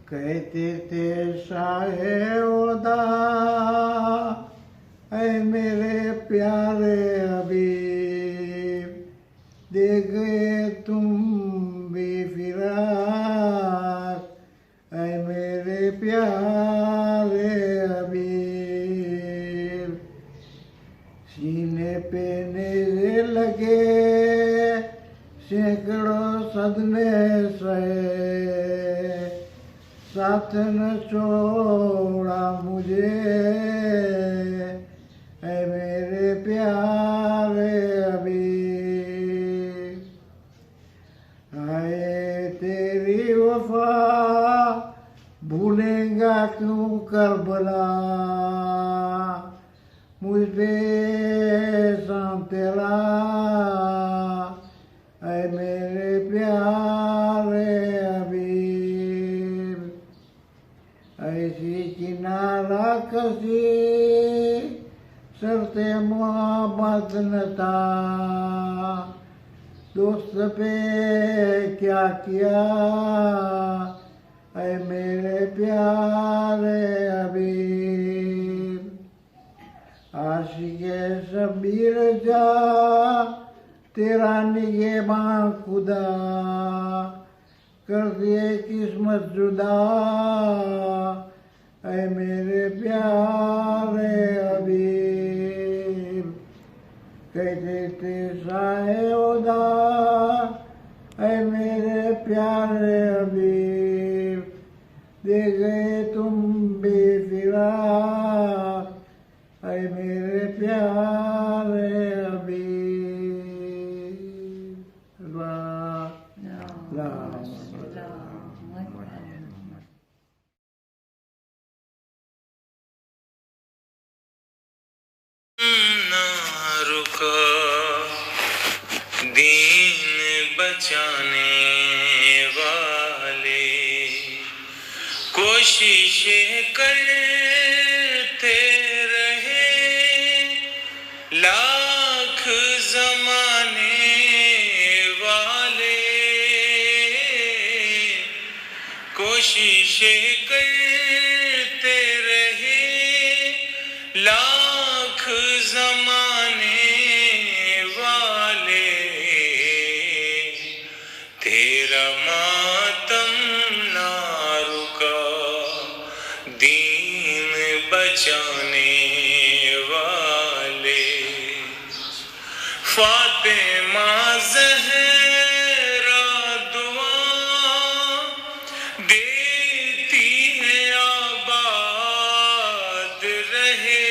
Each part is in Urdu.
کہتے تھے شاہ ودا اے میرے پیارے حبیب، دے گئے تم بھی فراق اے میرے پیارے حبیب، سینے پہ نیزے لگے سینکڑوں صدمے سہے، ساتھ نہ چھوڑا مجھے اے میرے پیارے حبیب، آئے تیری وفا بھولیں گا کیوں کربلا، مجھ پہ احسان تیرا اے میرے پیارے حبیب، ایسی کنارہ کسی شرط محبت نہ تھا، دوست پہ کیا کیا اے میرے پیارے حبیب، عاشق شبیر جا تیرا نگہباں خدا، کر دیے قسمت جدا اے میرے پیارے حبیب، کہتے تھے شاہ ودا اے میرے پیارے حبیب، دے گئے تم بے فراق اے میرے پیارے حبیب۔ دین بچانے والے کوششیں کرتے رہے، لاکھ زمانے والے کوششیں کرتے رہے، لاکھ زمانے والے، تیرا ماتم نہ رکا دین بچانے والے، فاطمہ زہرا دعا دیتی ہے آباد رہے،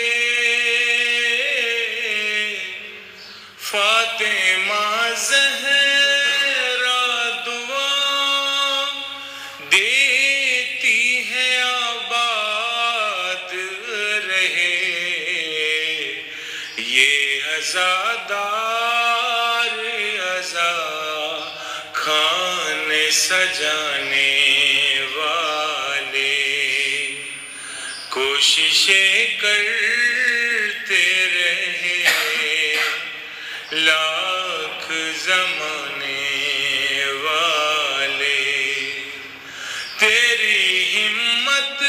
فاطمہ زہرا دعا دیتی ہے آباد رہے، یہ عزادار عزا خان سجانے والے کوششیں کرتے رہے، لاکھ زمانے والے، تیری ہمت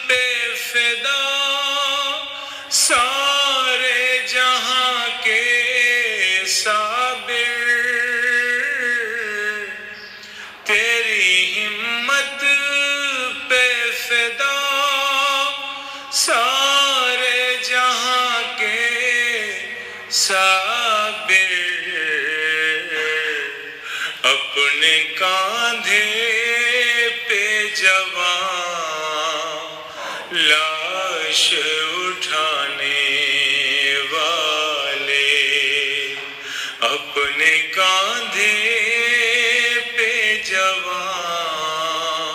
پہ فدا سارے جہاں کے صابر، تیری ہمت پہ فدا سارے جہاں کے صابر، اپنے کاندھے پہ جوان لاش اٹھانے والے، اپنے کاندھے پہ جوان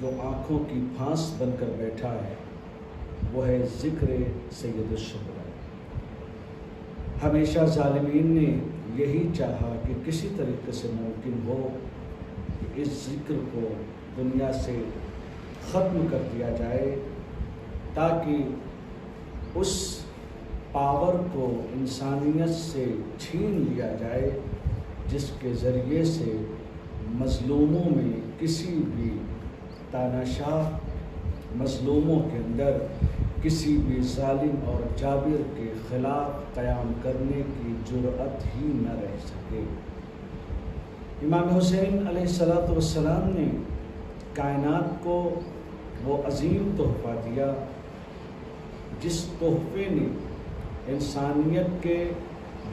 جو آنکھوں کی پھانس بن کر بیٹھا ہے وہ ہے ذکر سید الشہداء۔ ہمیشہ ظالمین نے یہی چاہا کہ کسی طریقے سے ممکن ہو کہ اس ذکر کو دنیا سے ختم کر دیا جائے، تاکہ اس پاور کو انسانیت سے چھین لیا جائے جس کے ذریعے سے مظلوموں میں کسی بھی تاناشاہ مظلوموں کے اندر کسی بھی ظالم اور جابر کے خلاف قیام کرنے کی جرأت ہی نہ رہ سکے۔ امام حسین علیہ السلام نے کائنات کو وہ عظیم تحفہ دیا جس تحفے نے انسانیت کے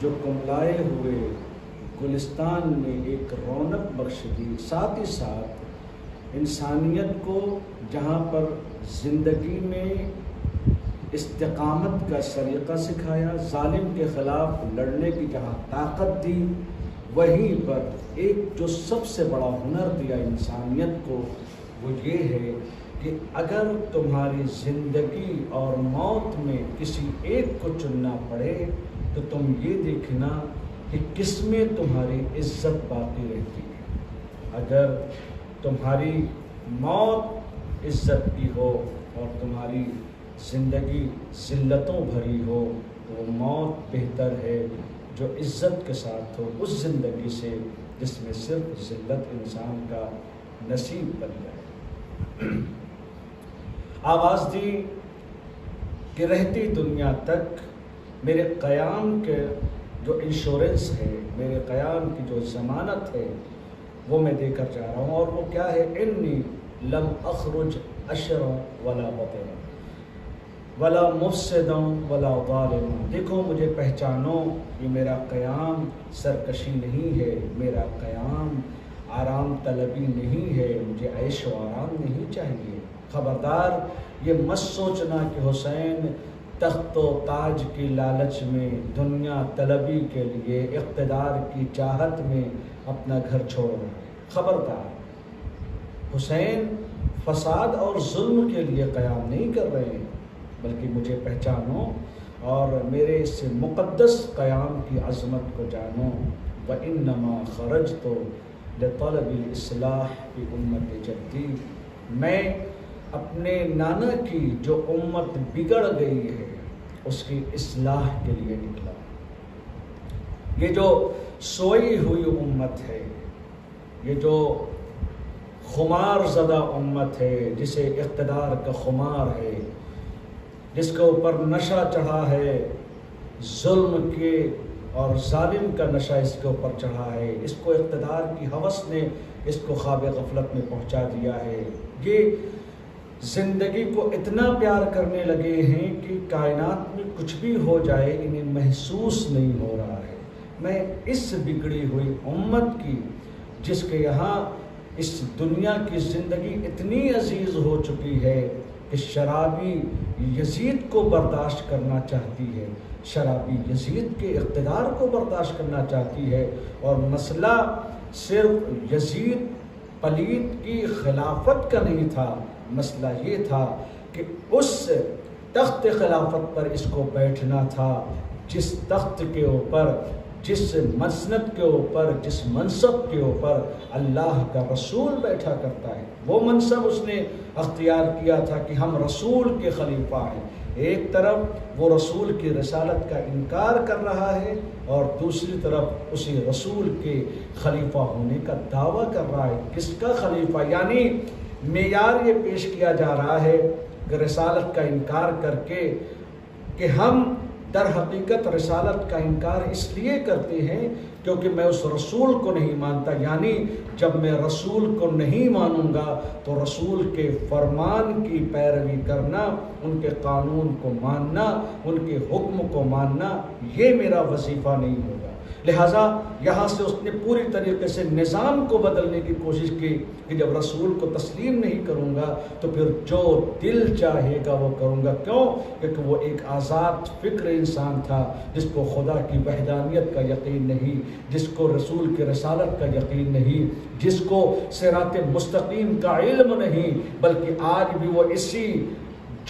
جو کملائے ہوئے گلستان میں ایک رونق بخش دی، ساتھ ہی ساتھ انسانیت کو جہاں پر زندگی میں استقامت کا سلیقہ سکھایا، ظالم کے خلاف لڑنے کی جہاں طاقت دی، وہیں پر ایک جو سب سے بڑا ہنر دیا انسانیت کو وہ یہ ہے کہ اگر تمہاری زندگی اور موت میں کسی ایک کو چننا پڑے تو تم یہ دیکھنا کہ کس میں تمہاری عزت باقی رہتی ہے۔ اگر تمہاری موت عزت کی ہو اور تمہاری زندگی ذلتوں بھری ہو تو وہ موت بہتر ہے جو عزت کے ساتھ ہو، اس زندگی سے جس میں صرف ذلت انسان کا نصیب بن جائے۔ آواز دی کہ رہتی دنیا تک میرے قیام کے جو انشورنس ہے، میرے قیام کی جو ضمانت ہے وہ میں دے کر جا رہا ہوں، اور وہ کیا ہے؟ انی لم اخرج اشرا ولا بطرا ولا مفسدا ولا ظالما۔ دیکھو مجھے پہچانو، یہ میرا قیام سرکشی نہیں ہے، میرا قیام آرام طلبی نہیں ہے، مجھے عیش و آرام نہیں چاہیے۔ خبردار یہ مت سوچنا کہ حسین تخت و تاج کی لالچ میں، دنیا طلبی کے لیے، اقتدار کی چاہت میں اپنا گھر چھوڑ رہا ہے۔ خبردار، حسین فساد اور ظلم کے لیے قیام نہیں کر رہے ہیں، بلکہ مجھے پہچانو اور میرے اس مقدس قیام کی عظمت کو جانو۔ وَإِنَّمَا خَرَجْتُ لِطَلَبِ الْإِصْلَاحِ فِي أُمَّةِ جَدِّي، میں اپنے نانا کی جو امت بگڑ گئی ہے اس کی اصلاح کے لیے نکلا۔ یہ جو سوئی ہوئی امت ہے، یہ جو خمار زدہ امت ہے، جسے اقتدار کا خمار ہے، جس کے اوپر نشہ چڑھا ہے، ظلم کے اور ظالم کا نشہ اس کے اوپر چڑھا ہے، اس کو اقتدار کی ہوس نے اس کو خواب غفلت میں پہنچا دیا ہے، یہ زندگی کو اتنا پیار کرنے لگے ہیں کہ کائنات میں کچھ بھی ہو جائے انہیں محسوس نہیں ہو رہا ہے۔ میں اس بگڑی ہوئی امت کی، جس کے یہاں اس دنیا کی زندگی اتنی عزیز ہو چکی ہے کہ شرابی یزید کو برداشت کرنا چاہتی ہے، شرابی یزید کے اقتدار کو برداشت کرنا چاہتی ہے، اور مسئلہ صرف یزید پلید کی خلافت کا نہیں تھا، مسئلہ یہ تھا کہ اس تخت خلافت پر اس کو بیٹھنا تھا جس تخت کے اوپر، جس مسند کے اوپر، جس منصب کے اوپر اللہ کا رسول بیٹھا کرتا ہے۔ وہ منصب اس نے اختیار کیا تھا کہ ہم رسول کے خلیفہ ہیں۔ ایک طرف وہ رسول کی رسالت کا انکار کر رہا ہے اور دوسری طرف اسی رسول کے خلیفہ ہونے کا دعویٰ کر رہا ہے۔ کس کا خلیفہ؟ یعنی معیار یہ پیش کیا جا رہا ہے کہ رسالت کا انکار کر کے کہ ہم در حقیقت رسالت کا انکار اس لیے کرتے ہیں کیونکہ میں اس رسول کو نہیں مانتا، یعنی جب میں رسول کو نہیں مانوں گا تو رسول کے فرمان کی پیروی کرنا، ان کے قانون کو ماننا، ان کے حکم کو ماننا، یہ میرا وظیفہ نہیں ہوگا۔ لہٰذا یہاں سے اس نے پوری طریقے سے نظام کو بدلنے کی کوشش کی کہ جب رسول کو تسلیم نہیں کروں گا تو پھر جو دل چاہے گا وہ کروں گا۔ کیوں؟ کیونکہ وہ ایک آزاد فکر انسان تھا جس کو خدا کی وحدانیت کا یقین نہیں، جس کو رسول کی رسالت کا یقین نہیں، جس کو صراط مستقیم کا علم نہیں، بلکہ آج بھی وہ اسی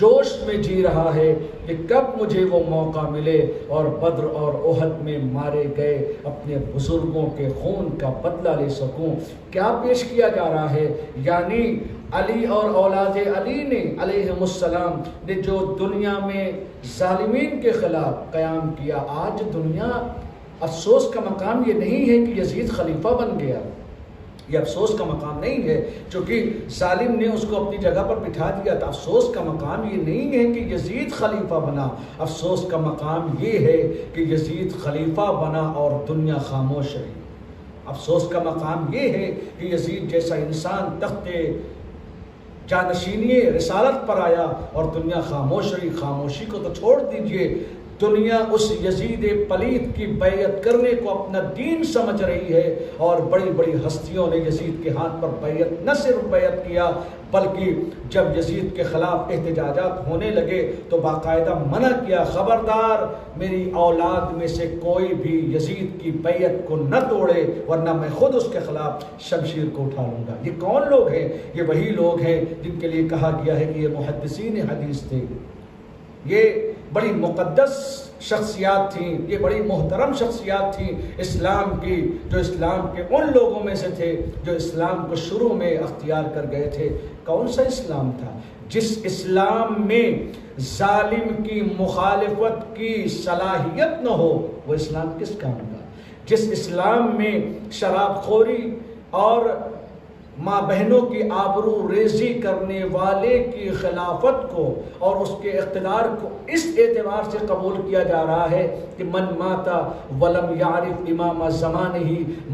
جوش میں جی رہا ہے کہ کب مجھے وہ موقع ملے اور بدر اور احد میں مارے گئے اپنے بزرگوں کے خون کا بدلہ لے سکوں۔ کیا پیش کیا جا رہا ہے؟ یعنی علی اور اولاد علی نے علیہم السلام نے جو دنیا میں ظالمین کے خلاف قیام کیا، آج دنیا افسوس کا مقام یہ نہیں ہے کہ یزید خلیفہ بن گیا، یہ افسوس کا مقام نہیں ہے، چونکہ ظالم نے اس کو اپنی جگہ پر بٹھا دیا تھا۔ افسوس کا مقام یہ نہیں ہے کہ یزید خلیفہ بنا، افسوس کا مقام یہ ہے کہ یزید خلیفہ بنا اور دنیا خاموش رہی۔ افسوس کا مقام یہ ہے کہ یزید جیسا انسان تخت جانشینی رسالت پر آیا اور دنیا خاموش رہی۔ خاموشی کو تو چھوڑ دیجئے، دنیا اس یزید پلید کی بیعت کرنے کو اپنا دین سمجھ رہی ہے، اور بڑی بڑی ہستیوں نے یزید کے ہاتھ پر بیعت نہ صرف بیعت کیا بلکہ جب یزید کے خلاف احتجاجات ہونے لگے تو باقاعدہ منع کیا، خبردار میری اولاد میں سے کوئی بھی یزید کی بیعت کو نہ توڑے ورنہ میں خود اس کے خلاف شمشیر کو اٹھا لوں گا۔ یہ کون لوگ ہیں؟ یہ وہی لوگ ہیں جن کے لیے کہا گیا ہے کہ یہ محدثین حدیث تھے، یہ بڑی مقدس شخصیات تھیں، یہ بڑی محترم شخصیات تھیں اسلام کی، جو اسلام کے ان لوگوں میں سے تھے جو اسلام کو شروع میں اختیار کر گئے تھے۔ کون سا اسلام تھا؟ جس اسلام میں ظالم کی مخالفت کی صلاحیت نہ ہو، وہ اسلام کس کام کا؟ جس اسلام میں شراب خوری اور ماں بہنوں کی آبرو ریزی کرنے والے کی خلافت کو اور اس کے اقتدار کو اس اعتبار سے قبول کیا جا رہا ہے کہ من ماتا ولم یعرف امام زمانہ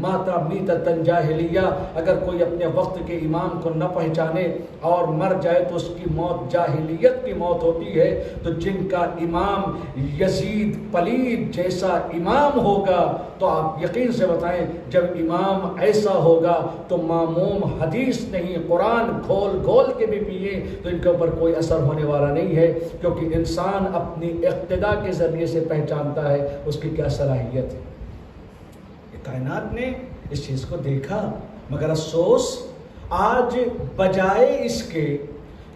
ماتا میتۃ جاہلیہ، اگر کوئی اپنے وقت کے امام کو نہ پہچانے اور مر جائے تو اس کی موت جاہلیت کی موت ہوتی ہے۔ تو جن کا امام یزید پلید جیسا امام ہوگا تو آپ یقین سے بتائیں جب امام ایسا ہوگا تو معموم حدیث نہیں، قرآن کھول کھول کے بھی پیے تو ان کے اوپر کوئی اثر ہونے والا نہیں ہے، کیونکہ انسان اپنی اقتدا کے ذریعے سے پہچانتا ہے اس کی کیا صلاحیت ہے۔ یہ کائنات نے اس چیز کو دیکھا، مگر افسوس آج بجائے اس کے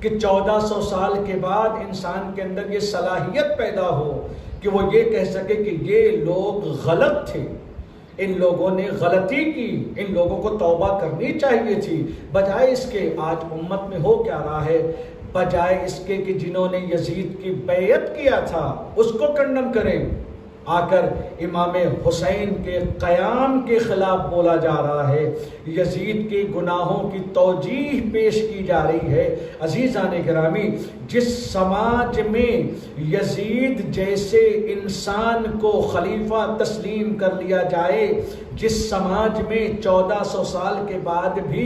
کہ 1400 سال کے بعد انسان کے اندر یہ صلاحیت پیدا ہو کہ وہ یہ کہہ سکے کہ یہ لوگ غلط تھے، ان لوگوں نے غلطی کی، ان لوگوں کو توبہ کرنی چاہیے تھی، بجائے اس کے آج امت میں ہو کیا رہا ہے؟ بجائے اس کے کہ جنہوں نے یزید کی بیعت کیا تھا اس کو کنڈم کریں، آ کر امام حسین کے قیام کے خلاف بولا جا رہا ہے، یزید کے گناہوں کی توجیح پیش کی جا رہی ہے۔ عزیزان گرامی، جس سماج میں یزید جیسے انسان کو خلیفہ تسلیم کر لیا جائے، جس سماج میں 1400 سال کے بعد بھی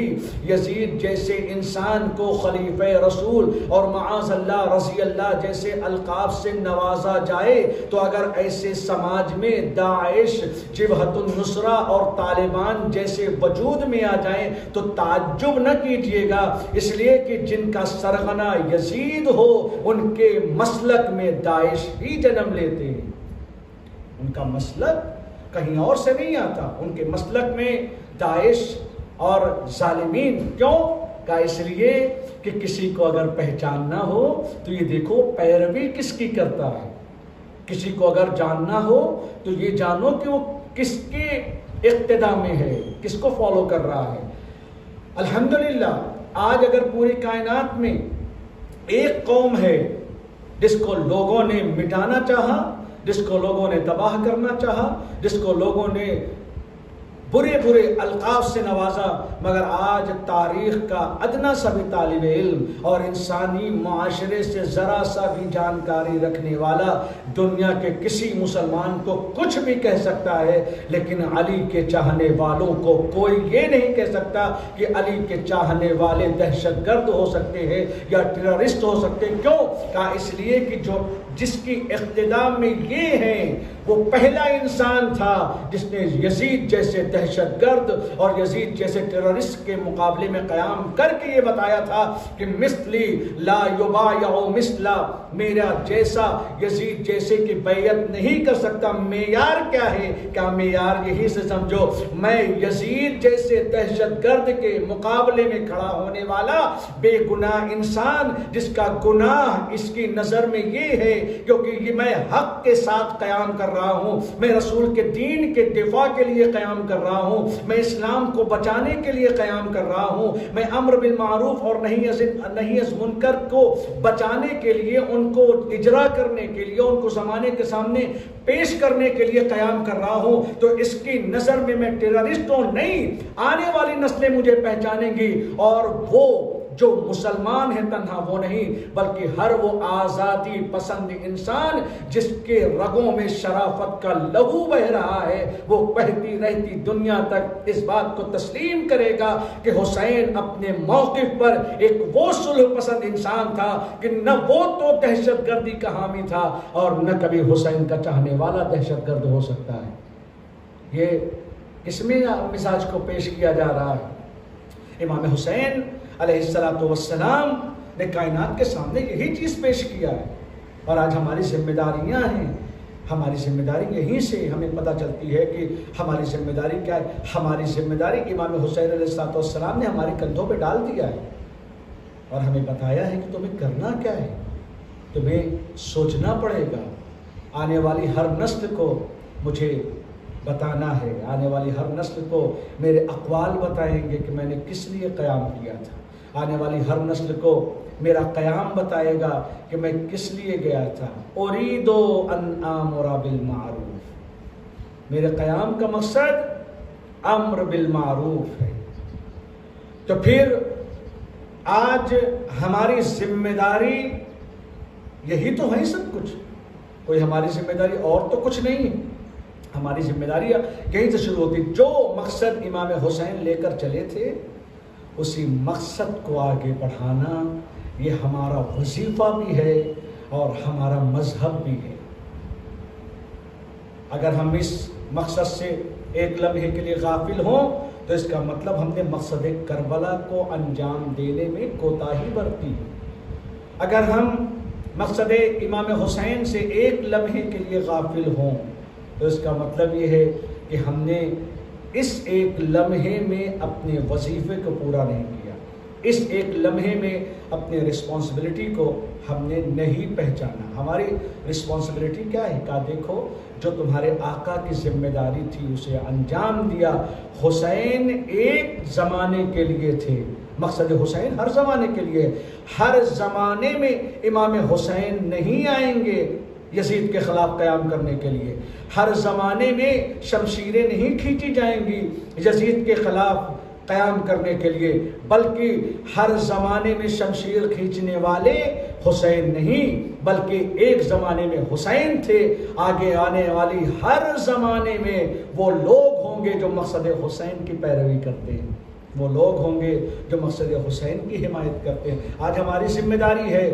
یزید جیسے انسان کو خلیفہ رسول اور معاذ اللہ رضی اللہ جیسے القاب سے نوازا جائے، تو اگر ایسے سماج میں داعش، جبہت النصرہ اور طالبان جیسے وجود میں آ جائیں تو تعجب نہ کیجیے گا، اس لیے کہ جن کا سرغنہ یزید ہو ان کے مسلک میں داعش ہی جنم لیتے ہیں، ان کا مسلک کہیں اور سے نہیں آتا، ان کے مسلک میں داعش اور ظالمین۔ کیوں؟ کہ اس لیے کہ کسی کو اگر پہچاننا ہو تو یہ دیکھو پیروی کس کی کرتا ہے، کسی کو اگر جاننا ہو تو یہ جانو کہ وہ کس کے اقتدا میں ہے، کس کو فالو کر رہا ہے۔ الحمدللہ آج اگر پوری کائنات میں ایک قوم ہے جس کو لوگوں نے مٹانا چاہا، جس کو لوگوں نے تباہ کرنا چاہا، جس کو لوگوں نے برے برے القاب سے نوازا، مگر آج تاریخ کا ادنا سا بھی طالب علم اور انسانی معاشرے سے ذرا سا بھی جانکاری رکھنے والا دنیا کے کسی مسلمان کو کچھ بھی کہہ سکتا ہے، لیکن علی کے چاہنے والوں کو کوئی یہ نہیں کہہ سکتا کہ علی کے چاہنے والے دہشت گرد ہو سکتے ہیں یا ٹیررسٹ ہو سکتے ہیں۔ کیوں؟ کہا اس لیے کہ جو جس کی اقتدا میں یہ ہیں وہ پہلا انسان تھا جس نے یزید جیسے دہشت گرد اور یزید جیسے ٹیررسٹ کے مقابلے میں قیام کر کے یہ بتایا تھا کہ مثلی لا یبایع مثلا، میرا جیسا یزید جیسے کی بیعت نہیں کر سکتا۔ معیار کیا ہے؟ کیا معیار یہی سے سمجھو، میں یزید جیسے دہشت گرد کے مقابلے میں کھڑا ہونے والا بے گناہ انسان جس کا گناہ اس کی نظر میں یہ ہے کیونکہ یہ میں حق کے ساتھ قیام کر رہا ہوں، میں رسول کے دین کے دفاع کے لیے قیام کر رہا ہوں، میں اسلام کو بچانے کے لیے قیام کر رہا ہوں، میں امر بالمعروف اور نہی از منکر کو بچانے کے لیے، ان کو اجرا کرنے کے لیے، ان کو زمانے کے سامنے پیش کرنے کے لیے قیام کر رہا ہوں، تو اس کی نظر میں ٹیررسٹ ہوں نہیں، آنے والی نسلیں مجھے پہچانیں گی، اور وہ جو مسلمان ہیں تنہا وہ نہیں بلکہ ہر وہ آزادی پسند انسان جس کے رگوں میں شرافت کا لہو بہ رہا ہے، وہ بہتی رہتی دنیا تک اس بات کو تسلیم کرے گا کہ حسین اپنے موقف پر ایک وہ صلح پسند انسان تھا کہ نہ وہ تو دہشت گردی کا حامی تھا اور نہ کبھی حسین کا چاہنے والا دہشت گرد ہو سکتا ہے۔ یہ کس میں مزاج کو پیش کیا جا رہا ہے؟ امام حسین علیہ السلام نے کائنات کے سامنے یہی چیز پیش کیا ہے، اور آج ہماری ذمہ داریاں ہیں۔ ہماری ذمہ داری یہیں سے ہمیں پتہ چلتی ہے کہ ہماری ذمہ داری کیا ہے۔ ہماری ذمہ داری امام حسین علیہ السلام نے ہمارے کندھوں پہ ڈال دیا ہے اور ہمیں بتایا ہے کہ تمہیں کرنا کیا ہے، تمہیں سوچنا پڑے گا۔ آنے والی ہر نسل کو مجھے بتانا ہے، آنے والی ہر نسل کو میرے اقوال بتائیں گے کہ میں نے کس لیے قیام کیا تھا، آنے والی ہر نسل کو میرا قیام بتائے گا کہ میں کس لیے گیا تھا۔ اريد ان آمر بالمعروف، میرے قیام کا مقصد امر بالمعروف ہے۔ تو پھر آج ہماری ذمہ داری یہی تو ہے، سب کچھ، کوئی ہماری ذمہ داری اور تو کچھ نہیں ہے۔ ہماری ذمہ داری یہیں سے شروع ہوتی، جو مقصد امام حسین لے کر چلے تھے اسی مقصد کو آگے بڑھانا، یہ ہمارا وظیفہ بھی ہے اور ہمارا مذہب بھی ہے۔ اگر ہم اس مقصد سے ایک لمحے کے لیے غافل ہوں تو اس کا مطلب ہم نے مقصد کربلا کو انجام دینے میں کوتاہی برتی ہے۔ اگر ہم مقصد امام حسین سے ایک لمحے کے لیے غافل ہوں تو اس کا مطلب یہ ہے کہ ہم نے اس ایک لمحے میں اپنے وظیفے کو پورا نہیں کیا، اس ایک لمحے میں اپنے رسپانسبلٹی کو ہم نے نہیں پہچانا۔ ہماری رسپانسبلٹی کیا ہے؟ کہا دیکھو جو تمہارے آقا کی ذمہ داری تھی اسے انجام دیا۔ حسین ایک زمانے کے لیے تھے، مقصد حسین ہر زمانے کے لیے، ہر زمانے میں امام حسین نہیں آئیں گے یزید کے خلاف قیام کرنے کے لیے، ہر زمانے میں شمشیریں نہیں کھینچی جائیں گی یزید کے خلاف قیام کرنے کے لیے، بلکہ ہر زمانے میں شمشیر کھینچنے والے حسین نہیں بلکہ ایک زمانے میں حسین تھے۔ آگے آنے والی ہر زمانے میں وہ لوگ ہوں گے جو مقصد حسین کی پیروی کرتے ہیں، وہ لوگ ہوں گے جو مقصد حسین کی حمایت کرتے ہیں۔ آج ہماری ذمہ داری ہے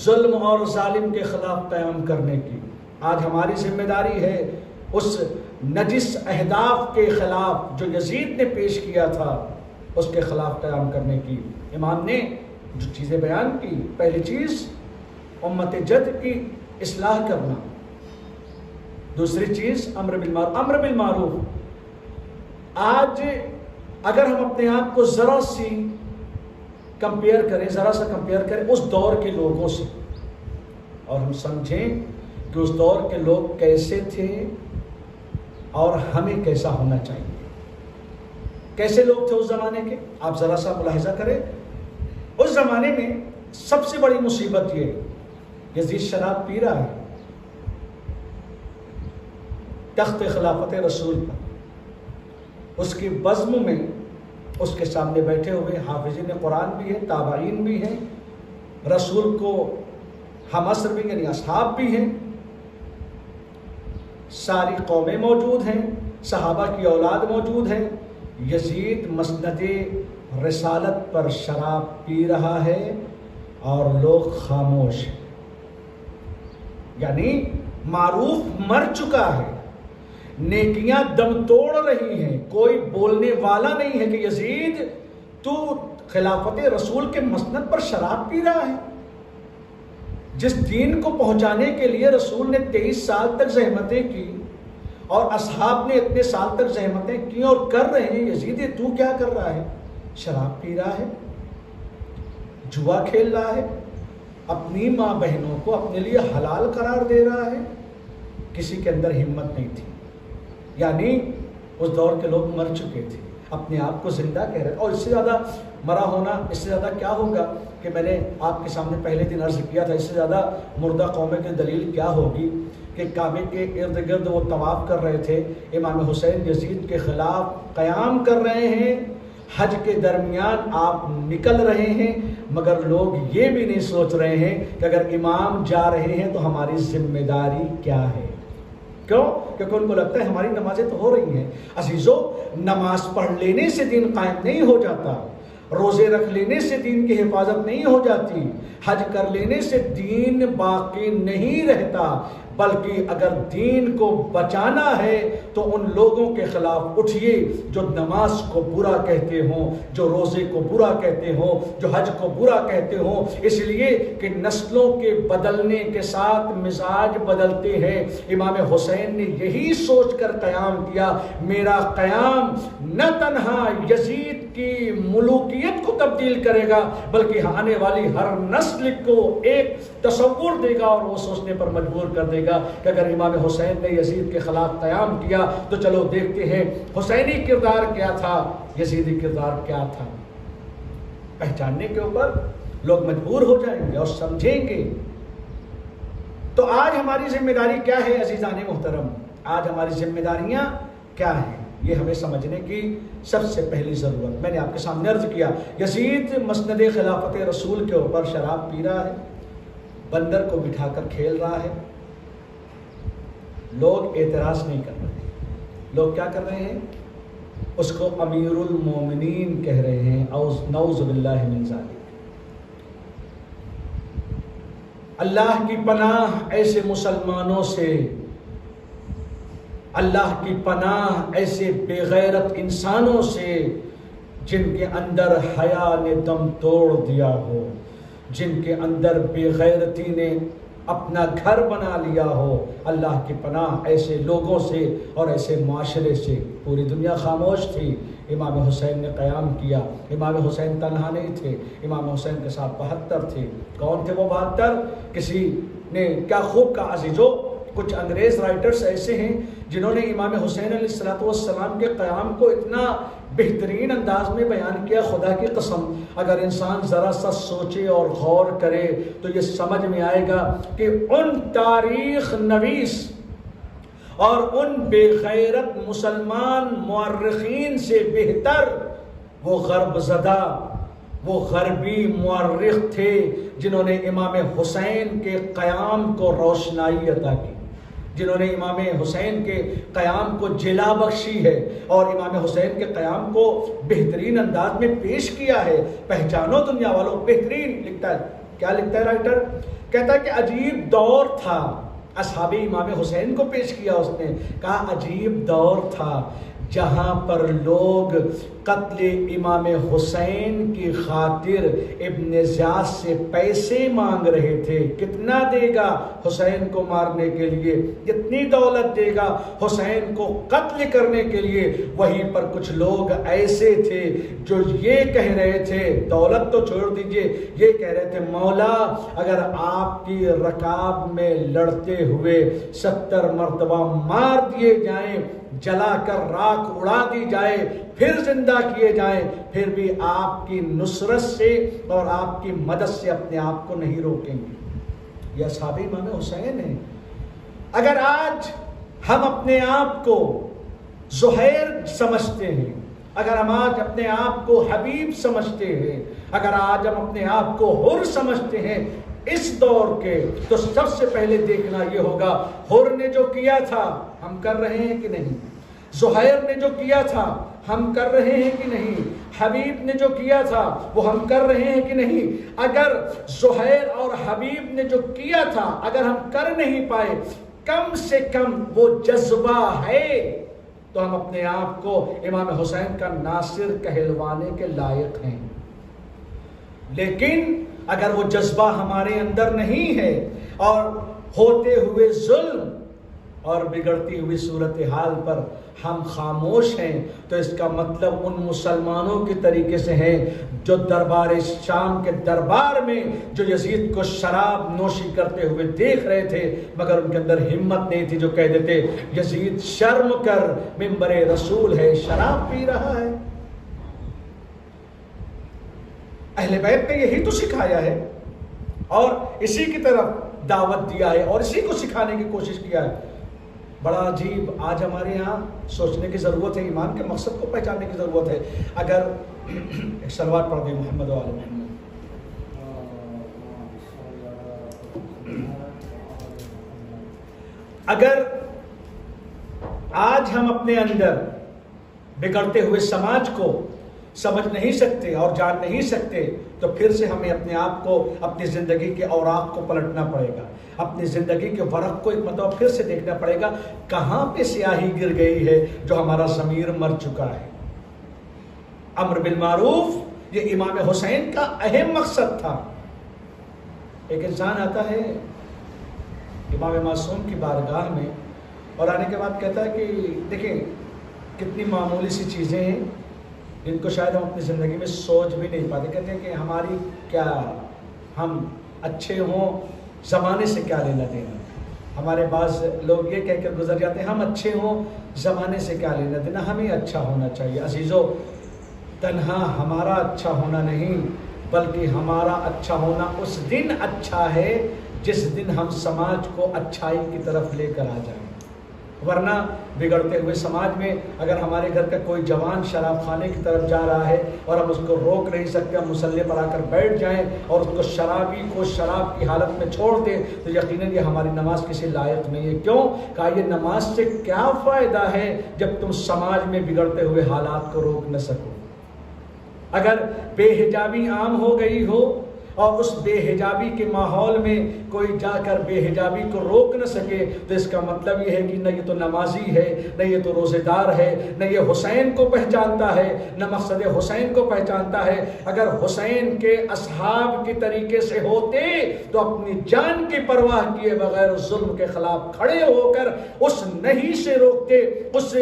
ظلم اور ظالم کے خلاف قیام کرنے کی، آج ہماری ذمہ داری ہے اس نجس اہداف کے خلاف جو یزید نے پیش کیا تھا اس کے خلاف قیام کرنے کی۔ امام نے جو چیزیں بیان کی، پہلی چیز امت جد کی اصلاح کرنا، دوسری چیز امر بالمعروف۔ آج اگر ہم اپنے آپ کو ذرا سا کمپیئر کریں اس دور کے لوگوں سے اور ہم سمجھیں کہ اس دور کے لوگ کیسے تھے اور ہمیں کیسا ہونا چاہیے، کیسے لوگ تھے اس زمانے کے، آپ ذرا سا ملاحظہ کریں۔ اس زمانے میں سب سے بڑی مصیبت یہ یزید شراب پی رہا ہے تخت خلافت رسول پر، اس کی بزم میں اس کے سامنے بیٹھے ہوئے حافظین قرآن بھی ہیں، تابعین بھی ہیں، رسول کو ہم عصر بھی یعنی اصحاب بھی ہیں، ساری قومیں موجود ہیں، صحابہ کی اولاد موجود ہیں۔ یزید مسند رسالت پر شراب پی رہا ہے اور لوگ خاموش ہیں، یعنی معروف مر چکا ہے۔ نیکیاں دم توڑ رہی ہیں. کوئی بولنے والا نہیں ہے کہ یزید تو خلافت رسول کے مسند پر شراب پی رہا ہے. جس دین کو پہنچانے کے لیے رسول نے 23 سال تک زحمتیں کی اور اصحاب نے اتنے سال تک زحمتیں کی اور کر رہے ہیں، یزید تو کیا کر رہا ہے؟ شراب پی رہا ہے، جوا کھیل رہا ہے، اپنی ماں بہنوں کو اپنے لیے حلال قرار دے رہا ہے. کسی کے اندر ہمت نہیں تھی. یعنی اس دور کے لوگ مر چکے تھے، اپنے آپ کو زندہ کہہ رہے. اور اس سے زیادہ مرا ہونا، اس سے زیادہ کیا ہوگا کہ میں نے آپ کے سامنے پہلے دن عرض کیا تھا، اس سے زیادہ مردہ قومیں کی دلیل کیا ہوگی کہ کعبے کے ارد گرد وہ طواف کر رہے تھے، امام حسین یزید کے خلاف قیام کر رہے ہیں، حج کے درمیان آپ نکل رہے ہیں، مگر لوگ یہ بھی نہیں سوچ رہے ہیں کہ اگر امام جا رہے ہیں تو ہماری ذمہ داری کیا ہے. کیوں؟ کیونکہ ان کو لگتا ہے ہماری نمازیں تو ہو رہی ہیں. عزیزو، نماز پڑھ لینے سے دین قائم نہیں ہو جاتا، روزے رکھ لینے سے دین کی حفاظت نہیں ہو جاتی، حج کر لینے سے دین باقی نہیں رہتا، بلکہ اگر دین کو بچانا ہے تو ان لوگوں کے خلاف اٹھیے جو نماز کو برا کہتے ہوں، جو روزے کو برا کہتے ہوں، جو حج کو برا کہتے ہوں. اس لیے کہ نسلوں کے بدلنے کے ساتھ مزاج بدلتے ہیں. امام حسین نے یہی سوچ کر قیام کیا، میرا قیام نہ تنہا یزید کی ملوکیت کو تبدیل کرے گا بلکہ آنے والی ہر نسل کو ایک تصور دے گا اور وہ سوچنے پر مجبور کر دے گا کہ اگر امام حسین نے یزید کے خلاف قیام کیا تو چلو دیکھتے ہیں حسینی کردار کیا تھا، یزیدی کردار کیا تھا. پہچاننے کے اوپر لوگ مجبور ہو جائیں گے اور سمجھیں گے. تو آج ہماری ذمہ داری کیا ہے عزیزان محترم؟ آج ہماری ذمہ داریاں کیا ہیں؟ یہ ہمیں سمجھنے کی سب سے پہلی ضرورت. میں نے آپ کے سامنے عرض کیا، یزید مسند خلافت رسول کے اوپر شراب پی رہا ہے، بندر کو بٹھا کر کھیل رہا ہے. لوگ اعتراض نہیں کر رہے. لوگ کیا کر رہے ہیں؟ اس کو امیر المومنین کہہ رہے ہیں. نعوذ باللہ من ذالک. اللہ کی پناہ ایسے مسلمانوں سے، اللہ کی پناہ ایسے بے غیرت انسانوں سے جن کے اندر حیا نے دم توڑ دیا ہو، جن کے اندر بے غیرتی نے اپنا گھر بنا لیا ہو. اللہ کی پناہ ایسے لوگوں سے اور ایسے معاشرے سے. پوری دنیا خاموش تھی، امام حسین نے قیام کیا. امام حسین تنہا نہیں تھے، امام حسین کے ساتھ 72 تھے. کون تھے وہ 72؟ کسی نے کیا خوب کہا عزیزو، کچھ انگریز رائٹرز ایسے ہیں جنہوں نے امام حسین علیہ السلام کے قیام کو اتنا بہترین انداز میں بیان کیا، خدا کی قسم اگر انسان ذرا سا سوچے اور غور کرے تو یہ سمجھ میں آئے گا کہ ان تاریخ نویس اور ان بے غیرت مسلمان مورخین سے بہتر وہ غرب زدہ، وہ غربی مورخ تھے جنہوں نے امام حسین کے قیام کو روشنائی عطا کی، جنہوں نے امام حسین کے قیام کو جلا بخشی ہے اور امام حسین کے قیام کو بہترین انداز میں پیش کیا ہے. پہچانو دنیا والوں، بہترین لکھتا ہے. کیا لکھتا ہے رائٹر؟ کہتا ہے کہ عجیب دور تھا. اصحاب امام حسین کو پیش کیا اس نے، کہا عجیب دور تھا جہاں پر لوگ قتل امام حسین کی خاطر ابن زیاد سے پیسے مانگ رہے تھے. کتنا دے گا حسین کو مارنے کے لیے؟ کتنی دولت دے گا حسین کو قتل کرنے کے لیے؟ وہیں پر کچھ لوگ ایسے تھے جو یہ کہہ رہے تھے، دولت تو چھوڑ دیجئے، یہ کہہ رہے تھے مولا اگر آپ کی رکاب میں لڑتے ہوئے 70 مرتبہ مار دیے جائیں، جلا کر راکھ اڑا دی جائے، پھر زندہ کیے جائیں، پھر بھی آپ کی نصرت سے اور آپ کی مدد سے اپنے آپ کو نہیں روکیں گے. یہ اصحاب امام حسین ہیں. اگر آج ہم اپنے آپ کو زہیر سمجھتے ہیں، اگر ہم آج اپنے آپ کو حبیب سمجھتے ہیں، اگر آج ہم اپنے آپ کو حر سمجھتے ہیں اس دور کے، تو سب سے پہلے دیکھنا یہ ہوگا حر نے جو کیا تھا ہم کر رہے ہیں کہ نہیں، زہیر نے جو کیا تھا ہم کر رہے ہیں کہ نہیں، حبیب نے جو کیا تھا وہ ہم کر رہے ہیں کہ نہیں. اگر زہیر اور حبیب نے جو کیا تھا اگر ہم کر نہیں پائے کم سے کم وہ جذبہ ہے تو ہم اپنے آپ کو امام حسین کا ناصر کہلوانے کے لائق ہیں. لیکن اگر وہ جذبہ ہمارے اندر نہیں ہے اور ہوتے ہوئے ظلم اور بگڑتی ہوئی صورتحال پر ہم خاموش ہیں تو اس کا مطلب ان مسلمانوں کے طریقے سے ہیں جو دربار شام کے دربار میں جو یزید کو شراب نوشی کرتے ہوئے دیکھ رہے تھے مگر ان کے اندر ہمت نہیں تھی جو کہہ دیتے یزید شرم کر منبر رسول ہے شراب پی رہا ہے. اہل بیت نے یہی تو سکھایا ہے اور اسی کی طرف دعوت دیا ہے اور اسی کو سکھانے کی کوشش کیا ہے. بڑا عجیب آج ہمارے یہاں سوچنے کی ضرورت ہے, ایمان کے مقصد کو پہچاننے کی ضرورت ہے. اگر ایک صلوات پڑھ دیں محمد و آل محمد. اگر آج ہم اپنے اندر بگڑتے ہوئے سماج کو سمجھ نہیں سکتے اور جان نہیں سکتے تو پھر سے ہمیں اپنے آپ کو اپنی زندگی کے اوراق کو پلٹنا پڑے گا, اپنی زندگی کے ورق کو ایک مرتبہ پھر سے دیکھنا پڑے گا کہاں پہ سیاہی گر گئی ہے جو ہمارا ضمیر مر چکا ہے. امر بالمعروف یہ امام حسین کا اہم مقصد تھا. ایک انسان آتا ہے امام معصوم کی بارگاہ میں اور آنے کے بعد کہتا ہے کہ دیکھیں کتنی معمولی سی چیزیں ہیں جن کو شاید ہم اپنی زندگی میں سوچ بھی نہیں پاتے. کہتے ہیں کہ ہماری کیا, ہم اچھے ہوں زمانے سے کیا لینا دینا. ہمارے بعض لوگ یہ کہہ کر گزر جاتے ہیں ہم اچھے ہوں زمانے سے کیا لینا دینا, ہمیں اچھا ہونا چاہیے. عزیزو تنہا ہمارا اچھا ہونا نہیں بلکہ ہمارا اچھا ہونا اس دن اچھا ہے جس دن ہم سماج کو اچھائی کی طرف لے کر آ جائیں. ورنہ بگڑتے ہوئے سماج میں اگر ہمارے گھر کا کوئی جوان شراب خانے کی طرف جا رہا ہے اور ہم اس کو روک نہیں سکتے, ہم مصلی پر آ کر بیٹھ جائیں اور اس کو شرابی کو شراب کی حالت میں چھوڑ دیں تو یقیناً یہ ہماری نماز کسی لائق نہیں ہے. کیوں کہا یہ نماز سے کیا فائدہ ہے جب تم سماج میں بگڑتے ہوئے حالات کو روک نہ سکو. اگر بے حجابی عام ہو گئی ہو اور اس بے حجابی کے ماحول میں کوئی جا کر بے حجابی کو روک نہ سکے تو اس کا مطلب یہ ہے کہ نہ یہ تو نمازی ہے, نہ یہ تو روزے دار ہے, نہ یہ حسین کو پہچانتا ہے, نہ مقصد حسین کو پہچانتا ہے. اگر حسین کے اصحاب کے طریقے سے ہوتے تو اپنی جان کی پرواہ کیے بغیر ظلم کے خلاف کھڑے ہو کر اس نہیں سے روکتے, اس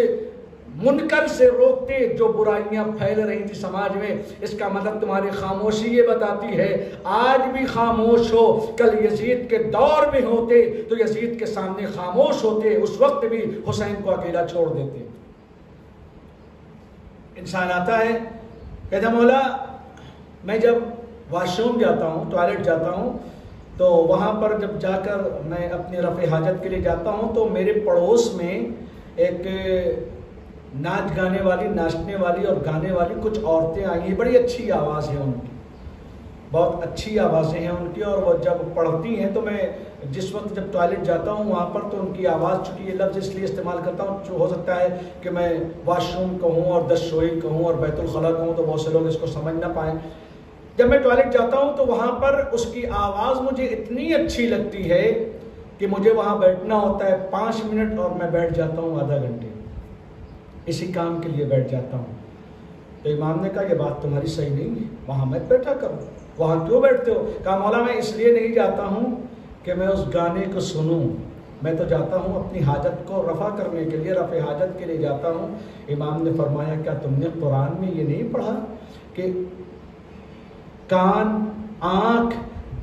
منکر سے روکتے جو برائیاں پھیل رہی تھی سماج میں. اس کا مطلب تمہاری خاموشی یہ بتاتی ہے آج بھی خاموش ہو, کل یزید کے دور میں ہوتے تو یزید کے سامنے خاموش ہوتے, اس وقت بھی حسین کو اکیلا چھوڑ دیتے. انسان آتا ہے کہتا مولا میں جب واش روم جاتا ہوں, ٹوائلٹ جاتا ہوں تو وہاں پر جب جا کر میں اپنی رفع حاجت کے لیے جاتا ہوں تو میرے پڑوس میں ایک ناچ گانے والی, ناچنے والی اور گانے والی کچھ عورتیں آئی ہیں. بڑی اچھی آواز ہے ان کی, بہت اچھی آوازیں ہیں ان کی, اور وہ جب پڑھتی ہیں تو میں جس وقت جب ٹوائلٹ جاتا ہوں وہاں پر تو ان کی آواز, چونکہ یہ لفظ اس لیے استعمال کرتا ہوں ہو سکتا ہے کہ میں واش روم کہوں اور دستشوئی کہوں اور بیت الخلاء کہوں تو بہت سے لوگ اس کو سمجھ نہ پائیں. جب میں ٹوائلٹ جاتا ہوں تو وہاں پر اس کی آواز مجھے اتنی اچھی لگتی ہے کہ مجھے وہاں بیٹھنا ہوتا ہے 5 منٹ اور میں بیٹھ جاتا ہوں آدھا گھنٹے, اسی کام کے لیے بیٹھ جاتا ہوں. تو امام نے کہا یہ بات تمہاری صحیح نہیں ہے, وہاں مت بیٹھا کرو, وہاں کیوں بیٹھتے ہو؟ کہا مولا میں اس لیے نہیں جاتا ہوں کہ میں اس گانے کو سنوں, میں تو جاتا ہوں اپنی حاجت کو رفع کرنے کے لیے, رفع حاجت کے لیے جاتا ہوں. امام نے فرمایا کیا تم نے قرآن میں یہ نہیں پڑھا کہ کان, آنکھ,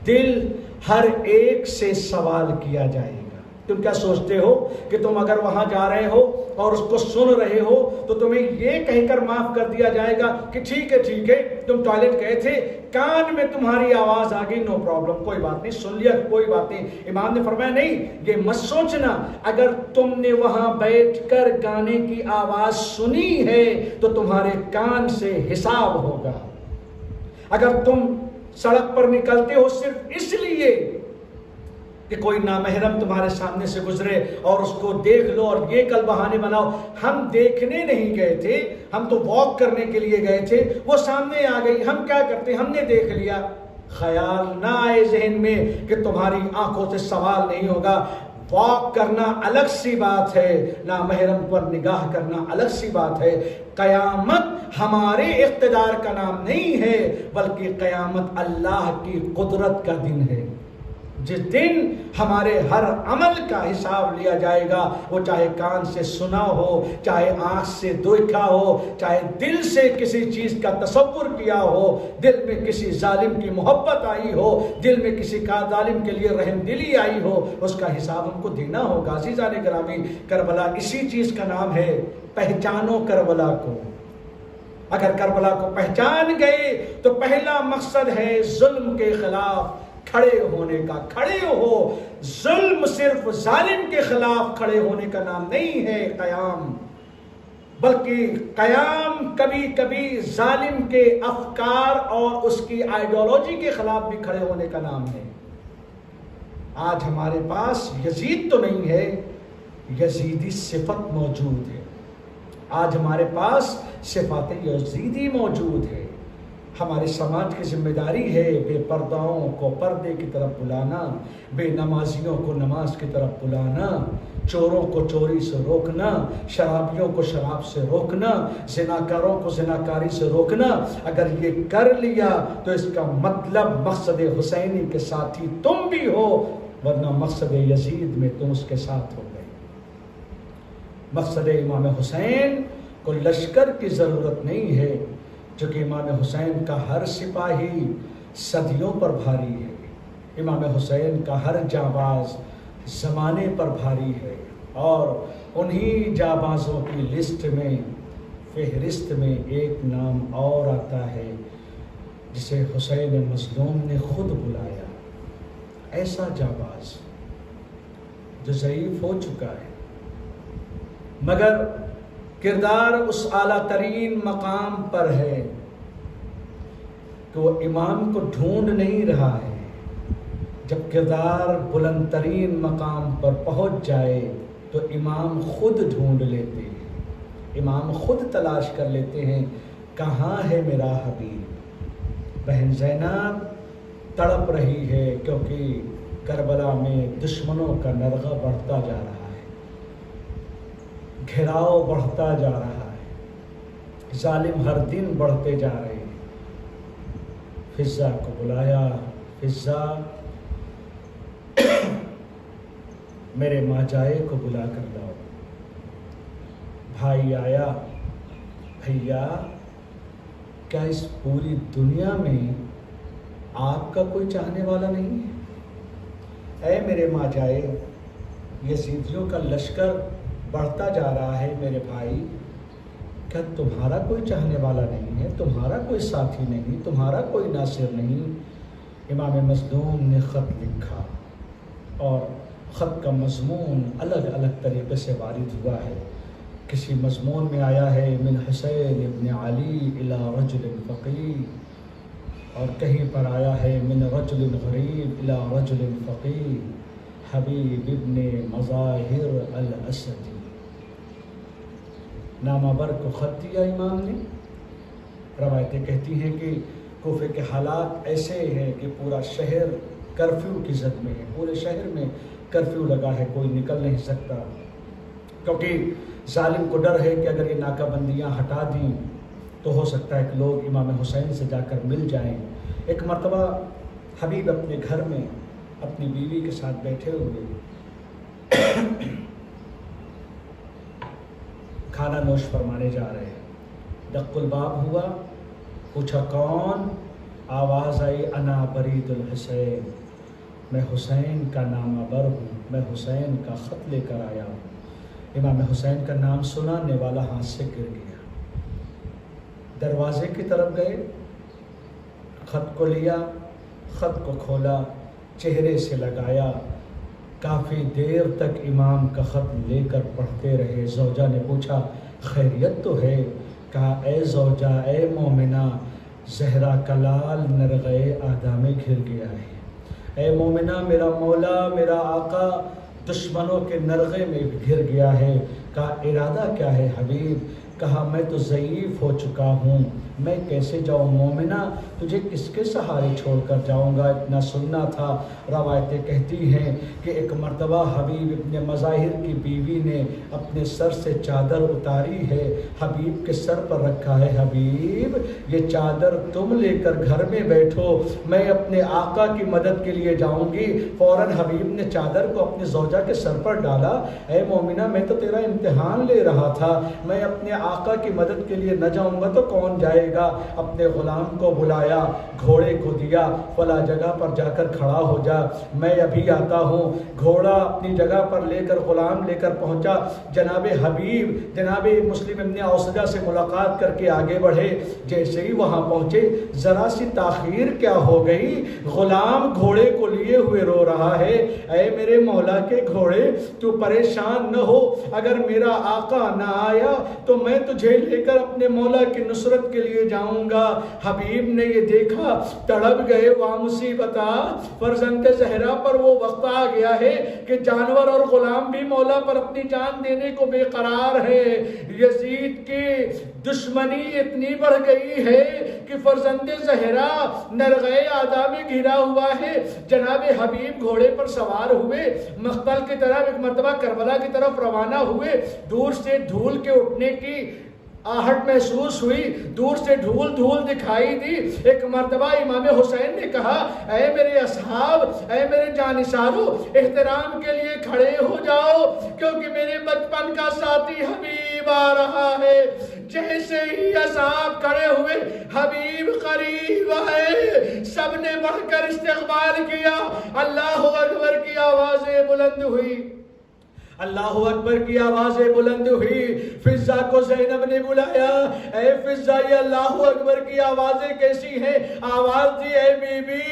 دل ہر ایک سے سوال کیا جائے گا. تم کیا سوچتے ہو کہ تم اگر وہاں جا رہے ہو اور اس کو سن رہے ہو تو تمہیں یہ کہہ کر معاف کر دیا جائے گا کہ ٹھیک ہے تم ٹوائلٹ گئے تھے, کان میں تمہاری آواز آ گئی, نو پرابلم, کوئی بات نہیں, سن لیا, کوئی بات نہیں. امام نے فرمایا نہیں, یہ مت سوچنا اگر تم نے وہاں بیٹھ کر گانے کی آواز سنی ہے تو تمہارے کان سے حساب ہوگا. اگر تم سڑک پر نکلتے ہو صرف اس لیے کہ کوئی نامحرم تمہارے سامنے سے گزرے اور اس کو دیکھ لو اور یہ کل بہانے بناؤ, ہم دیکھنے نہیں گئے تھے, ہم تو واک کرنے کے لیے گئے تھے, وہ سامنے آ گئی, ہم کیا کرتے, ہم نے دیکھ لیا. خیال نہ آئے ذہن میں کہ تمہاری آنکھوں سے سوال نہیں ہوگا. واک کرنا الگ سی بات ہے، نامحرم پر نگاہ کرنا الگ سی بات ہے۔ قیامت ہمارے اقتدار کا نام نہیں ہے، بلکہ قیامت اللہ کی قدرت کا دن ہے، جس دن ہمارے ہر عمل کا حساب لیا جائے گا، وہ چاہے کان سے سنا ہو، چاہے آنکھ سے دیکھا ہو، چاہے دل سے کسی چیز کا تصور کیا ہو، دل میں کسی ظالم کی محبت آئی ہو، دل میں کسی کا ظالم کے لیے رحم دلی آئی ہو، اس کا حساب ہم کو دینا ہوگا۔ عزیزان گرامی، کربلا اسی چیز کا نام ہے، پہچانو کربلا کو۔ اگر کربلا کو پہچان گئے تو پہلا مقصد ہے ظلم کے خلاف کھڑے ہونے کا۔ کھڑے ہو، ظلم صرف ظالم کے خلاف کھڑے ہونے کا نام نہیں ہے قیام، بلکہ قیام کبھی کبھی ظالم کے افکار اور اس کی آئیڈیالوجی کے خلاف بھی کھڑے ہونے کا نام ہے۔ آج ہمارے پاس یزید تو نہیں ہے، یزیدی صفت موجود ہے۔ آج ہمارے پاس صفات یزیدی موجود ہے۔ ہمارے سماج کی ذمہ داری ہے بے پرداؤں کو پردے کی طرف بلانا، بے نمازیوں کو نماز کی طرف بلانا، چوروں کو چوری سے روکنا، شرابیوں کو شراب سے روکنا، زناکاروں کو زناکاری سے روکنا۔ اگر یہ کر لیا تو اس کا مطلب مقصد حسینی کے ساتھی تم بھی ہو، ورنہ مقصد یزید میں تم اس کے ساتھ ہو گئے۔ مقصد امام حسین کو لشکر کی ضرورت نہیں ہے، چونکہ امام حسین کا ہر سپاہی صدیوں پر بھاری ہے، امام حسین کا ہر جانباز زمانے پر بھاری ہے، اور انہی جانبازوں کی لسٹ میں، فہرست میں ایک نام اور آتا ہے جسے حسین مظلوم نے خود بلایا۔ ایسا جانباز جو ضعیف ہو چکا ہے، مگر کردار اس اعلیٰ ترین مقام پر ہے کہ وہ امام کو ڈھونڈ نہیں رہا ہے۔ جب کردار بلند ترین مقام پر پہنچ جائے تو امام خود ڈھونڈ لیتے ہیں، امام خود تلاش کر لیتے ہیں، کہاں ہے میرا حبیب۔ بہن زینب تڑپ رہی ہے کیونکہ کربلا میں دشمنوں کا نرغہ بڑھتا جا رہا ہے، گھیراؤ بڑھتا جا رہا ہے، ظالم ہر دن بڑھتے جا رہے ہیں۔ فضا کو بلایا، فضا میرے ماجائے کو بلا کر لاؤ۔ بھائی آیا، بھیا کیا اس پوری دنیا میں آپ کا کوئی چاہنے والا نہیں ہے؟ اے میرے ماجائے، یزیدیوں کا لشکر بڑھتا جا رہا ہے، میرے بھائی کیا تمہارا کوئی چاہنے والا نہیں ہے؟ تمہارا کوئی ساتھی نہیں، تمہارا کوئی ناصر نہیں؟ امام مظلوم نے خط لکھا، اور خط کا مضمون الگ الگ طریقے سے وارد ہوا ہے۔ کسی مضمون میں آیا ہے من حسین ابن علی الی رجل فقیر، اور کہیں پر آیا ہے من رجل غریب الی رجل فقیر حبیب ابن مظاہر الاسدی۔ نامہ بر کو خط دیا امام نے۔ روایتیں کہتی ہیں کہ کوفے کے حالات ایسے ہیں کہ پورا شہر کرفیو کی زد میں ہے، پورے شہر میں کرفیو لگا ہے، کوئی نکل نہیں سکتا، کیونکہ ظالم کو ڈر ہے کہ اگر یہ ناکہ بندیاں ہٹا دیں تو ہو سکتا ہے کہ لوگ امام حسین سے جا کر مل جائیں۔ ایک مرتبہ حبیب اپنے گھر میں اپنی بیوی کے ساتھ بیٹھے ہوئے کھانا نوش فرمانے جا رہے ہیں، دق الباب ہوا، پوچھا کون؟ آواز آئی انا برید الحسین، میں حسین کا نامہ بر ہوں، میں حسین کا خط لے کر آیا ہوں۔ امام حسین کا نام سنا، نیوالا ہاتھ سے گر گیا۔ دروازے کی طرف گئے، خط کو لیا، خط کو کھولا، چہرے سے لگایا، کافی دیر تک امام کا خط لے کر پڑھتے رہے۔ زوجہ نے پوچھا خیریت تو ہے؟ کہا اے زوجہ، اے مومنہ، زہرا کا لال نرغے آدھا میں گھر گیا ہے۔ اے مومنہ، میرا مولا، میرا آقا دشمنوں کے نرغے میں گھر گیا ہے۔ کہا ارادہ کیا ہے حبیب؟ کہا میں تو ضعیف ہو چکا ہوں، میں کیسے جاؤں مومنہ، تجھے کس کے سہارے چھوڑ کر جاؤں گا، اتنا سننا تھا۔ روایتیں کہتی ہیں کہ ایک مرتبہ حبیب ابن مظاہر کی بیوی نے اپنے سر سے چادر اتاری ہے، حبیب کے سر پر رکھا ہے، حبیب یہ چادر تم لے کر گھر میں بیٹھو، میں اپنے آقا کی مدد کے لیے جاؤں گی۔ فوراً حبیب نے چادر کو اپنی زوجہ کے سر پر ڈالا، اے مومنہ میں تو تیرا امتحان لے رہا تھا، میں اپنے آقا کی مدد کے لیے نہ جاؤں گا تو کون جائے گا۔ اپنے غلام کو بلایا، گھوڑے کو دیا، فلاں جگہ پر جا کر کھڑا ہو جا، میں ابھی آتا ہوں۔ گھوڑا اپنی جگہ پر لے کر غلام لے کر پہنچا، جناب حبیب جناب مسلم ابن اوسجہ سے ملاقات کر کے آگے بڑھے۔ جیسے ہی وہاں پہنچے ذرا سی تاخیر کیا ہو گئی، غلام گھوڑے کو لیے ہوئے رو رہا ہے، اے میرے مولا کے گھوڑے تو پریشان نہ ہو، اگر میرا آقا نہ آیا تو میں تجھے لے کر اپنے مولا کی نصرت کے لیے جاؤں گا۔ حبیب نے یہ دیکھا، تڑپ گئے، واہ مصیبتا، فرزند زہرا پر وہ وقت آ گیا ہے کہ جانور اور غلام بھی مولا پر اپنی جان دینے کو بے قرار ہے۔ یزید کی دشمنی اتنی بڑھ گئی ہے کہ فرزند زہرا نرغے آدھا میں گھرا ہوا ہے۔ جناب حبیب گھوڑے پر سوار ہوئے، مقتل کی طرف ایک مرتبہ کربلا کی طرف روانہ ہوئے۔ دور سے دھول کے اٹھنے کی آہٹ محسوس ہوئی، دور سے دھول دکھائی دی۔ ایک مرتبہ امام حسین نے کہا، اے میرے اصحاب، اے میرے جانثارو، احترام کے لیے کھڑے ہو جاؤ کیونکہ میرے بچپن کا ساتھی حبیب آ رہا ہے۔ جیسے ہی اصحاب کھڑے ہوئے، حبیب قریب آئے، سب نے بڑھ کر استقبال کیا۔ اللہ اکبر کی آوازیں بلند ہوئی، اللہ اکبر کی آوازیں بلند ہوئی۔ فضہ کو زینب نے بلایا، اے فضہ یہ اللہ اکبر کی آوازیں کیسی ہیں؟ آواز دی، اے بی بی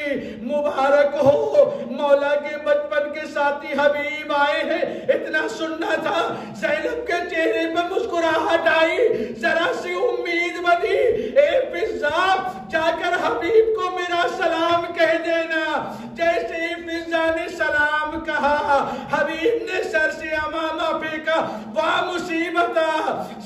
مبارک ہو، مولا کے بچپن کے ساتھی حبیب آئے ہیں۔ اتنا سننا تھا، زینب کے چہرے پر مسکراہٹ آئی، ذرا سی امید بنی، اے فضہ جا کر حبیب کو میرا سلام کہہ دینا۔ جیسے ہی فضہ نے سلام کہا، حبیب نے سر سے امامہ پھینکا، واہ مصیبتا،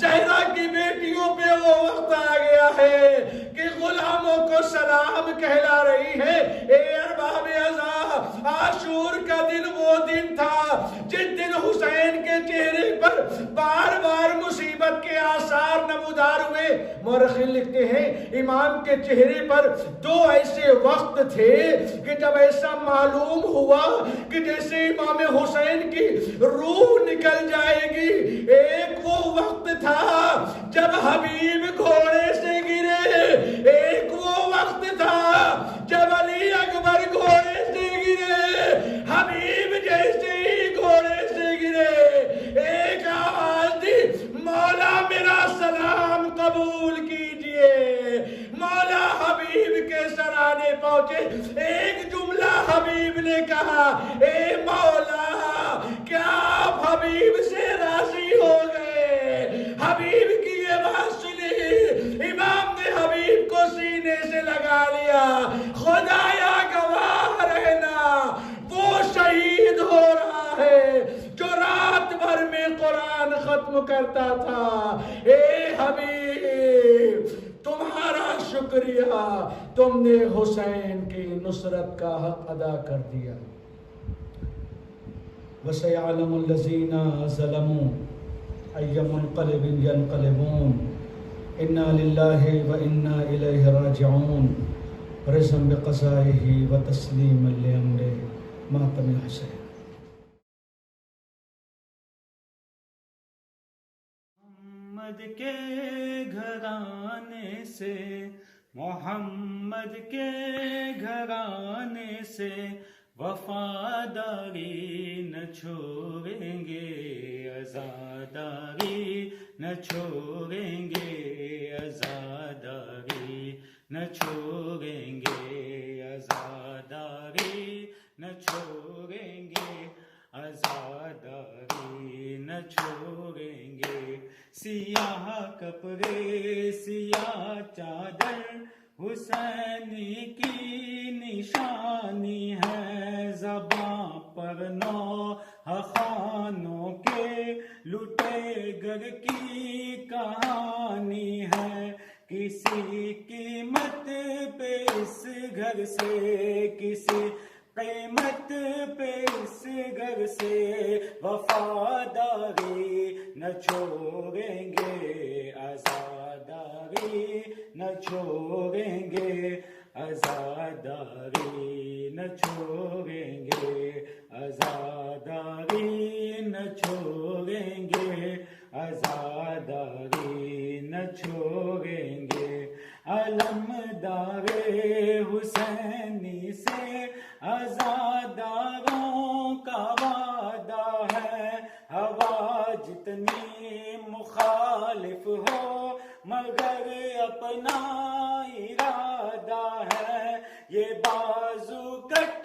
زہرا کی بیٹیوں پہ وہ وقت آ گیا ہے کہ غلاموں کو سلام کہلا رہی ہے۔ اے ارباب عزا، عاشور کا دن وہ دن تھا جس دن حسین کے چہرے پر بار بار مصیبت کے آثار نمودار ہوئے۔ مورخین لکھتے ہیں امام کے چہرے پر دو ایسے وقت تھے کہ جب ایسا معلوم ہوا کہ جیسے امام حسین کی روح نکل جائے گی۔ ایک وہ وقت تھا جب حبیب گھوڑے سے گرے، ایک وہ وقت تھا جب علی اکبر گھوڑے سے گرے، حبیب جیسے ہی گھوڑے سے گرے، ایک آواز دی، مولا میرا سلام قبول کیجئے۔ مولا حبیب کے سرانے پہنچے، ایک جملہ حبیب نے کہا، اے مولا کیا آپ حبیب سے راضی ہو گئے؟ حبیب کی یہ بات سنی، امام نے حبیب کو سینے سے لگا لیا، خدایا گواہ رہنا وہ شہید ہو رہا ہے جو رات بھر میں قرآن ختم کرتا تھا۔ اے حبیب تمہارا شکریہ، تم نے حسین کی نصرت کا حق ادا کر دیا۔ وَسَيَعْلَمُ الَّذِينَ ظَلَمُوا أَيَّ مُنْقَلِبٍ يَنْقَلِبُونَ إِنَّا لِلَّهِ وَإِنَّا إِلَيْهِ رَاجِعُونَ رِضًا بِقَضَائِهِ وَتَسْلِيمًا لِأَمْرِهِ مَاتَمِ الْحُسَيْنِ۔ محمد کے گھرانے سے، محمد کے گھرانے سے وفاداری نہ چھوڑیں گے، عزاداری نہ چھوڑیں گے، عزاداری نہ چھوڑیں گے، عزاداری نہ چھوڑیں گے، عزاداری نہ چھوڑیں گے۔ سیاہ کپڑے سیاہ چادر حسینی کی نشانی ہے، زباں پر نوح خانوں کے لٹے گر کی کہانی ہے، کسی قیمت پہ اس گھر سے، کسی قیمت پہ اس گھر سے وفاداری نہ چھوڑیں گے، آزاداری نہ چھوڑیں گے، آزاداری نہ چھوڑیں گے، آزاداری نہ چھوڑیں گے، آزاداری نہ چھوڑیں گے۔ علمدار حسینی سے آزاداروں کا وعدہ ہے، ہوا جتنی مخالف ہو مگر اپنا ارادہ ہے، یہ بازو کٹ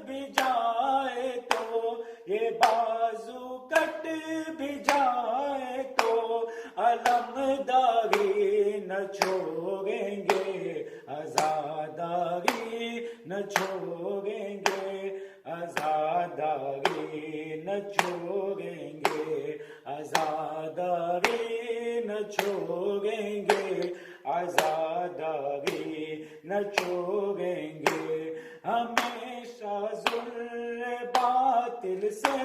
بھی جائے تو، یہ بازو کٹ بھی جائے تو علمداری نہ چھوڑیں گے، آزاداری نہ چھوڑیں گے، آزاداری نہ چھوڑیں گے، آزاداری نہ چھوڑیں گے، آزاداری نہ چھوڑیں گے۔ ہمیشہ ظلم باطل سے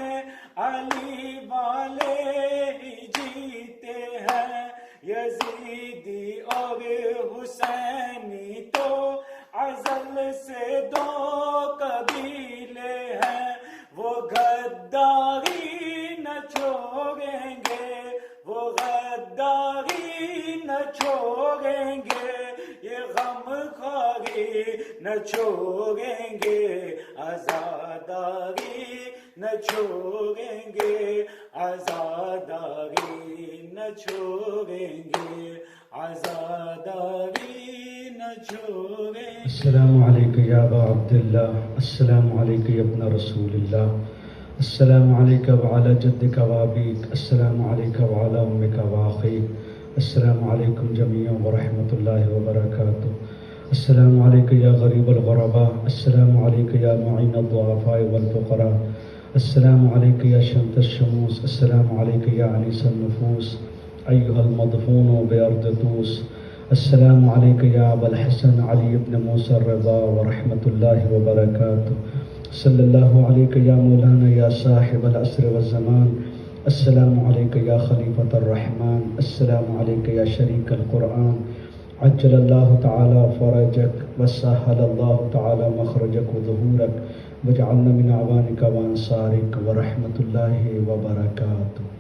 علی والے ہی جیتے ہیں، یزیدی اور حسینی تو ازل سے دو قبیلے ہیں، وہ غداری نہ چھوڑیں گے، وہ غداری نہ چھوڑیں گے، یہ غم خواری نہ چھوڑیں گے، آزاداری نہ چھوڑیں گے، آزاداری نہ چھوڑیں گے، آزاداری نہ چھوڑیں گے۔ السلام علیکم یا ابا عبداللہ، السلام علیکم یا ابن رسول اللہ، السلام علیکم وعلی جدک وابیک، السلام علیکم وعلی امک واخیک، السلام علیکم جمیعا ورحمۃ اللہ وبرکاتہ۔ السلام علیکم یا غریب الغرباء، السلام علیکم یا معین الضعفاء والفقراء، السلام علیکم یا شمس الشموس، السلام علیکم یا انیس النفوس ایھا المدفون بارض طوس، السلام علیکم یا ابا الحسن علی بن موسیٰ الرضا ورحمۃ اللہ وبرکاتہ، صلی اللہ علیکم یا مولانا یا صاحب العصر والزمان، السلام علیکم یا خلیفۃ الرحمن، السلام علیکم یا شریک القرآن، عجل اللہ تعالی فرجک وسہل اللہ تعالی مخرجک وظہورک، وجعلنا من اعوانک وانصارک ورحمۃ اللہ وبرکاتہ۔